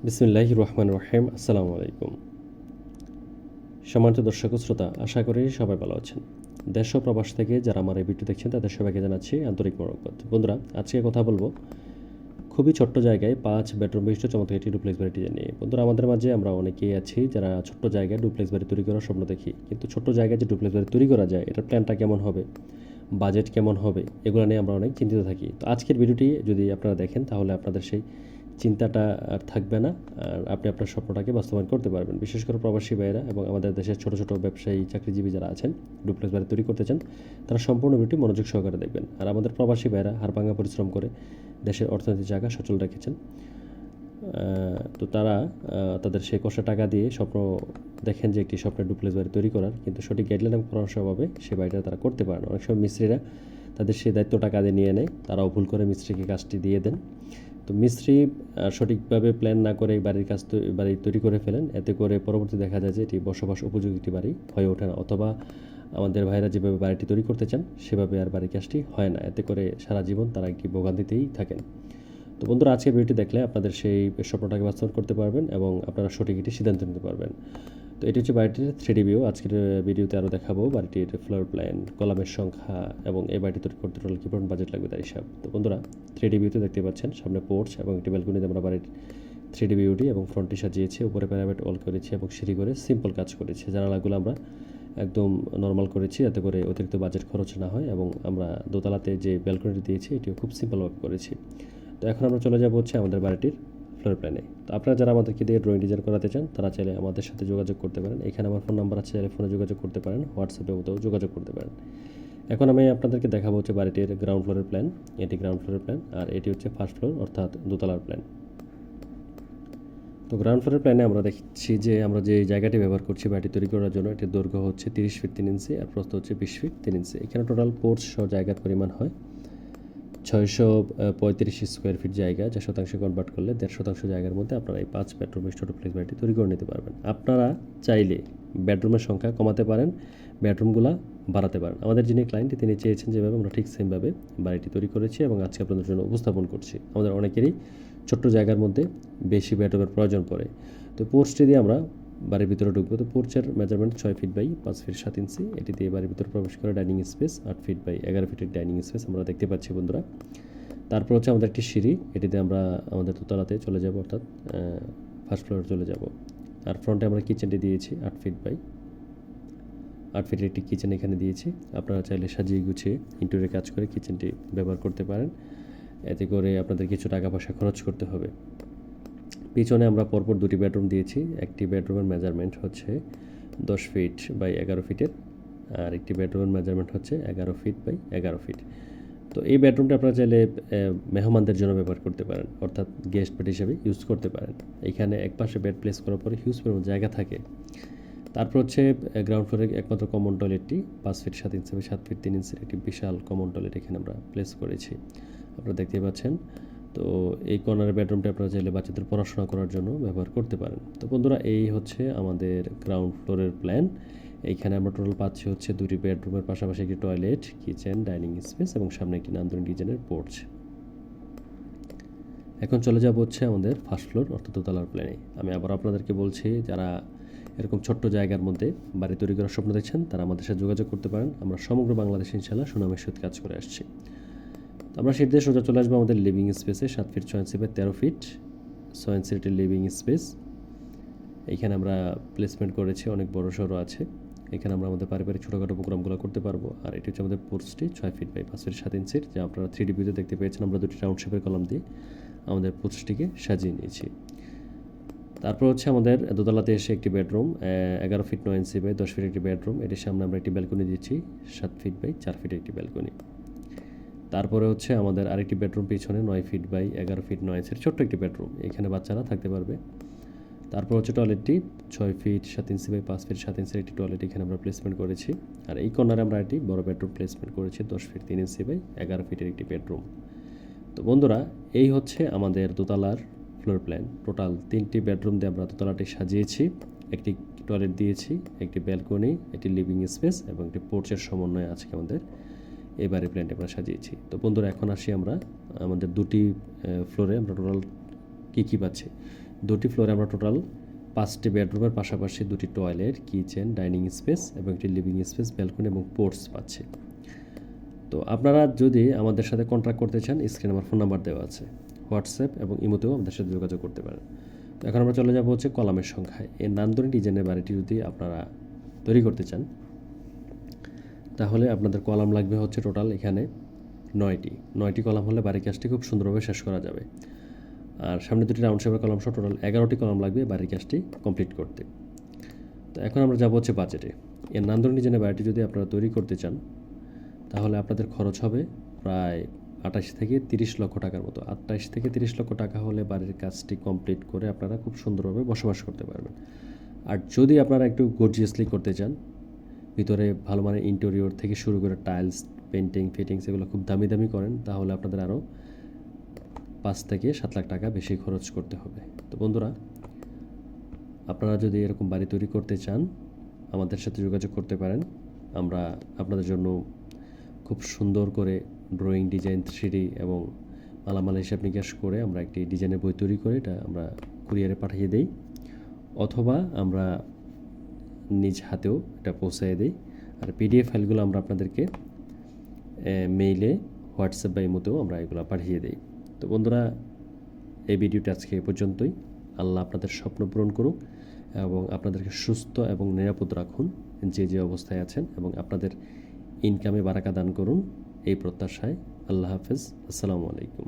বিসমিল্লাহির রহমানির রহিম। আসসালামু আলাইকুম। সম্মানিত দর্শক ও শ্রোতা, আশা করি সবাই ভালো আছেন। দেশ ও প্রবাস থেকে যারা আমার এই ভিডিও দেখছেন তাদের সবাইকে জানাচ্ছি আন্তরিক মোবারকবাদ। বন্ধুরা, আজকে কথা বলবো খুবই ছোট্ট জায়গায় 5 বেডরুম বিশিষ্ট চমৎকার একটি ডুপ্লেক্স বাড়িটি নিয়ে। বন্ধুরা, আমাদের মাঝে আমরা অনেকেই আছি যারা ছোট্ট জায়গায় ডুপ্লেক্স বাড়ি তৈরি করার স্বপ্ন দেখি, কিন্তু ছোট্ট জায়গায় যে ডুপ্লেক্স বাড়ি তৈরি করা যায় এটার প্ল্যানটা কেমন হবে, বাজেট কেমন হবে, এগুলো নিয়ে আমরা অনেক চিন্তিত থাকি। তো আজকের ভিডিওটি যদি আপনারা দেখেন তাহলে আপনাদের সেই চিন্তাটা আর থাকবে না, আর আপনি আপনার স্বপ্নটাকে বাস্তবায়ন করতে পারবেন। বিশেষ করে প্রবাসী ভাইয়েরা এবং আমাদের দেশের ছোটো ছোটো ব্যবসায়ী চাকরিজীবী যারা আছেন, ডুপ্লেক্স বাড়ি তৈরি করতে চান, তারা সম্পূর্ণ ভিডিওটি মনোযোগ সহকারে দেখবেন। আর আমাদের প্রবাসী ভাইয়েরা হাড়ভাঙা পরিশ্রম করে দেশের অর্থনৈতিক জায়গা সচল রেখেছেন, তো তারা তাদের সেই কষ্ট টাকা দিয়ে স্বপ্ন দেখেন যে একটি স্বপ্নের ডুপ্লেক্স বাড়ি তৈরি করার, কিন্তু সঠিক গাইডলাইন এবং পরামর্শ অভাবে সেই বাড়িটা তারা করতে পারে না। অনেক সময় মিস্ত্রিরা তাদের সেই দায়িত্বটা কাঁধে নিয়ে নেয়, তারাও ভুল করে মিস্ত্রিকে কাজটি দিয়ে দেন। তো মিস্ত্রি সঠিকভাবে প্ল্যান না করে বাড়ি তৈরি করে ফেলেন, এতে করে পরবর্তী দেখা যায় যে এটি বসবাস উপযোগী একটি বাড়ি হয়ে ওঠে না, অথবা আমাদের ভাইরা যেভাবে বাড়িটি তৈরি করতে চান সেভাবে আর বাড়ির কাজটি হয় না। এতে করে সারা জীবন তারা একটি ভোগান্তিতেই থাকেন। তো বন্ধুরা, আজকের ভিডিওটি দেখলে আপনাদের সেই স্বপ্নটাকে বাস্তবায়ন করতে পারবেন এবং আপনারা সঠিক একটি সিদ্ধান্ত নিতে পারবেন। তো এটি হচ্ছে বাড়িটির 3D ভিউ। আজকের ভিডিওতে আরও দেখাবো বাড়িটির ফ্লোর প্ল্যান, কলামের সংখ্যা এবং এই বাড়িটি তৈরি করতে টোটাল কী পরিমাণ বাজেট লাগবে তার হিসাব। তো বন্ধুরা, 3D ভিউতে দেখতে পাচ্ছেন সামনে পোর্চ এবং একটি ব্যালকনিতে আমরা বাড়ির 3D ভিউটি এবং ফ্রন্টটি সাজিয়েছি, উপরে প্যারাপেট ওয়াল করেছি এবং সিঁড়ি করে সিম্পল কাজ করেছি। জানালাগুলো আমরা একদম নর্মাল করেছি যাতে করে অতিরিক্ত বাজেট খরচ না হয়, এবং আমরা দোতলাতে যে ব্যালকনিটি দিয়েছি এটিও খুব সিম্পলভাবে করেছি। তো এখন আমরা চলে যাব হচ্ছে আমাদের বাড়িটির ফ্লোর প্ল্যানে। তো আপনারা যারা আমাদেরকে দিয়ে ড্রয়িং ডিজাইন করাতে চান তারা চাইলে আমাদের সাথে যোগাযোগ করতে পারেন। এখানে আমার ফোন নাম্বার আছে, চাইলে ফোনে যোগাযোগ করতে পারেন, হোয়াটসঅ্যাপের মতো যোগাযোগ করতে পারেন। এখন আমি আপনাদেরকে দেখাবো হচ্ছে বাড়িটির গ্রাউন্ড ফ্লোরের প্ল্যান। এটি গ্রাউন্ড ফ্লোরের প্ল্যান, আর এটি হচ্ছে ফার্স্ট ফ্লোর অর্থাৎ দোতলার প্ল্যান। তো গ্রাউন্ড ফ্লোরের প্ল্যানে আমরা দেখছি যে আমরা যে জায়গাটি ব্যবহার করছি বাড়িটি তৈরি করার জন্য, এটির দৈর্ঘ্য হচ্ছে 30 ফিট 3 ইঞ্চি আর প্রস্থ হচ্ছে 20 ফিট 3 ইঞ্চি। এখানে টোটাল পোর্চ সহ জায়গার পরিমাণ হয় 635 স্কোয়ার ফিট জায়গা, যা শতাংশে কনভার্ট করলে 1.5 শতাংশ জায়গার মধ্যে আপনারা এই 5 বেডরুম বিশিষ্ট ডুপ্লেক্স বাড়িটি তৈরি করে নিতে পারবেন। আপনারা চাইলে বেডরুমের সংখ্যা কমাতে পারেন, বেডরুমগুলো বাড়াতে পারেন। আমাদের যিনি ক্লায়েন্ট তিনি চেয়েছেন যেভাবে আমরা ঠিক সেমভাবে বাড়িটি তৈরি করেছি এবং আজকে আপনাদের জন্য উপস্থাপন করছি। আমাদের অনেকেরই ছোট্ট জায়গার মধ্যে বেশি বেডরুমের প্রয়োজন পড়ে। তো পোর্চটি দিয়ে আমরা বাড়ির ভিতরে ঢুকবো। তো পোর্চের মেজারমেন্ট 6 ফিট বাই 5 ফিট 7 ইঞ্চি। এটি দিয়ে বাড়ির ভিতরে প্রবেশ করে ডাইনিং স্পেস 8 ফিট বাই 11 ফিটের ডাইনিং স্পেস আমরা দেখতে পাচ্ছি বন্ধুরা। তারপর হচ্ছে আমাদের একটি সিঁড়ি, এটিতে আমরা আমাদের দোতলাতে চলে যাব, অর্থাৎ ফার্স্ট ফ্লোরে চলে যাব। আর ফ্রন্টে আমরা কিচেনটি দিয়েছি 8 ফিট বাই 8 ফিটের একটি কিচেন এখানে দিয়েছি। আপনারা চাইলে সাজিয়ে গুছিয়ে ইন্টেরিয়র কাজ করে কিচেনটি ব্যবহার করতে পারেন, এতে করে আপনাদের কিছু টাকা পয়সা খরচ করতে হবে। পিছনে আমরা পরপর 2টি বেডরুম দিয়েছি। একটি বেডরুমের মেজারমেন্ট হচ্ছে 10 ফিট বাই 11 ফিটের, আর একটি বেডরুমের মেজারমেন্ট হচ্ছে 11 ফিট বাই 11 ফিট। তো এই বেডরুমটা আপনারা চাইলে মেহমানদের জন্য ব্যবহার করতে পারেন, অর্থাৎ গেস্ট বেড হিসেবে ইউজ করতে পারেন। এখানে একপাশে বেড প্লেস করার পরে হিউজ পরিমাণ জায়গা থাকে। তারপর হচ্ছে গ্রাউন্ড ফ্লোরে একমাত্র কমন টয়লেটটি 5 ফিট 7 ইঞ্চি বাই 7 ফিট 3 ইঞ্চির একটি বিশাল কমন টয়লেট এখানে আমরা প্লেস করেছি, আপনারা দেখতেই পাচ্ছেন। তো এই কর্নারের বেডরুমটা আপনারা চাইলে বাচ্চাদের পড়াশোনা করার জন্য ব্যবহার করতে পারেন। তো বন্ধুরা, এই হচ্ছে আমাদের গ্রাউন্ড ফ্লোরের প্ল্যান। এইখানে আমরা টোটাল পাচ্ছি হচ্ছে 2টি বেডরুমের পাশাপাশি একটি টয়লেট, কিচেন, ডাইনিং স্পেস এবং সামনে একটি নান্দনিক ডিজাইনের পোর্চ। এখন চলে যাব হচ্ছে আমাদের ফার্স্ট ফ্লোর অর্থাৎ দোতলার প্ল্যানে। আমি আবার আপনাদেরকে বলছি, যারা এরকম ছোট্ট জায়গার মধ্যে বাড়ি তৈরি করার স্বপ্ন দেখছেন তারা আমাদের সাথে যোগাযোগ করতে পারেন। আমরা সমগ্র বাংলাদেশে ইনশাআল্লাহ সুনামের সহিত কাজ করে আসছি। আমরা সিঁড়ি দিয়ে সোজা চলে আসবো আমাদের লিভিং স্পেসে 7 ফিট 6 ইঞ্চি বাই 13 ফিট 6 ইঞ্চির একটি লিভিং স্পেস। এইখানে আমরা প্লেসমেন্ট করেছি, অনেক বড় সড়ো আছে। এখানে আমরা আমাদের পারিবারিক ছোটোখাটো প্রোগ্রামগুলো করতে পারবো। আর এটি হচ্ছে আমাদের পোর্চটি 6 ফিট বাই 5 ফিট 7 ইঞ্চির, যা আপনারা 3D ভিউতে দেখতে পেয়েছেন। আমরা 2টি রাউন্ড শেপের কলাম দিয়ে আমাদের পোর্চটিকে সাজিয়ে নিয়েছি। তারপর হচ্ছে আমাদের দোতলাতে এসে একটি bedroom 11 feet 9 inch by 10 feet একটি বেডরুম। এটির সামনে আমরা একটি ব্যালকনি দিচ্ছি 7 ফিট বাই 4 ফিট একটি ব্যালকনি। তারপরে হচ্ছে আমাদের আরেকটি বেডরুম পিছনে 9 ফিট বাই 11 ফিট 9 ইঞ্চির ছোট্ট একটি বেডরুম, এখানে বাচ্চারা থাকতে পারবে। তারপর হচ্ছে টয়লেটটি 6 ফিট 7 ইঞ্চি বাই 5 ফিট 7 ইঞ্চির একটি টয়লেট এখানে আমরা প্লেসমেন্ট করেছি। আর এই কর্নারে আমরা একটি বড় বেডরুম প্লেসমেন্ট করেছি 10 ফিট 3 ইঞ্চি বাই 11 ফিটের একটি বেডরুম। তো বন্ধুরা, এই হচ্ছে আমাদের দোতলার ফ্লোর প্ল্যান। টোটাল 3টি বেডরুম দিয়ে আমরা দোতলাটি সাজিয়েছি, একটি টয়লেট দিয়েছি, একটি ব্যালকনি, একটি লিভিং স্পেস এবং একটি পোর্চের সমন্বয়ে আজকে আমাদের এই বাড়ির প্ল্যানটি আমরা সাজিয়েছি। তো বন্ধুরা, এখন আসি আমরা আমাদের 2টি ফ্লোরে আমরা টোটাল কী কী পাচ্ছি। 2টি ফ্লোরে আমরা টোটাল 5টি বেডরুমের পাশাপাশি 2টি টয়লেট, কিচেন, ডাইনিং স্পেস এবং একটি লিভিং স্পেস, ব্যালকনি এবং পোর্টস পাচ্ছি। তো আপনারা যদি আমাদের সাথে কন্ট্যাক্ট করতে চান, স্ক্রিনে আমার ফোন নাম্বার দেওয়া আছে, হোয়াটসঅ্যাপ এবং ইমোতেও আমাদের সাথে যোগাযোগ করতে পারেন। তো এখন আমরা চলে যাব হচ্ছে কলামের সংখ্যায়। এই নান্দনিক ডিজাইনের বাড়িটি যদি আপনারা তৈরি করতে চান, তাহলে আপনাদের কলাম লাগবে হচ্ছে টোটাল এখানে 9টি কলাম হলে বাড়ির কাজটি খুব সুন্দরভাবে শেষ করা যাবে। আর সামনে 2টি রাউন্ড শেপের কলাম সহ টোটাল 11টি কলাম লাগবে বাড়ির কাজটি কমপ্লিট করতে। তো এখন আমরা যাব হচ্ছে বাজেটে। এই নান্দনিক ডিজাইনের বাড়িটি যদি আপনারা তৈরি করতে চান, তাহলে আপনাদের খরচ হবে প্রায় 28 থেকে 30 লক্ষ টাকার মতো। 28 থেকে 30 লক্ষ টাকা হলে বাড়ির কাজটি কমপ্লিট করে আপনারা খুব সুন্দরভাবে বসবাস করতে পারবেন। আর যদি আপনারা একটু গর্জিয়াসলি করতে চান, ভিতরে ভালো মানের ইন্টেরিয়র থেকে শুরু করে টাইলস, পেন্টিং, ফিটিংস এগুলো খুব দামি দামি করেন, তাহলে আপনাদের আরও 5 থেকে 7 লাখ টাকা বেশি খরচ করতে হবে। তো বন্ধুরা, আপনারা যদি এরকম বাড়ি তৈরি করতে চান, আমাদের সাথে যোগাযোগ করতে পারেন। আমরা আপনাদের জন্য খুব সুন্দর করে ড্রয়িং, ডিজাইন, 3D এবং মালামাল হিসাব নিকাশ করে আমরা একটি ডিজাইনের বই তৈরি করে এটা আমরা কুরিয়ারে পাঠিয়ে দেই, অথবা আমরা নিজ হাতেও এটা পৌঁছায় দিই। আর PDF ফাইলগুলো আমরা আপনাদেরকে মেইলে, হোয়াটসঅ্যাপ বা ইমোতেও আমরা এগুলো পাঠিয়ে দিই। তো বন্ধুরা, এই ভিডিওটা আজকে এ পর্যন্তই। আল্লাহ আপনাদের স্বপ্ন পূরণ করুক এবং আপনাদেরকে সুস্থ এবং নিরাপদ রাখুন যে অবস্থায় আছেন, এবং আপনাদের ইনকামে বারাকা দান করুন, এই প্রত্যাশায়। আল্লাহ হাফেজ। আসসালামু আলাইকুম।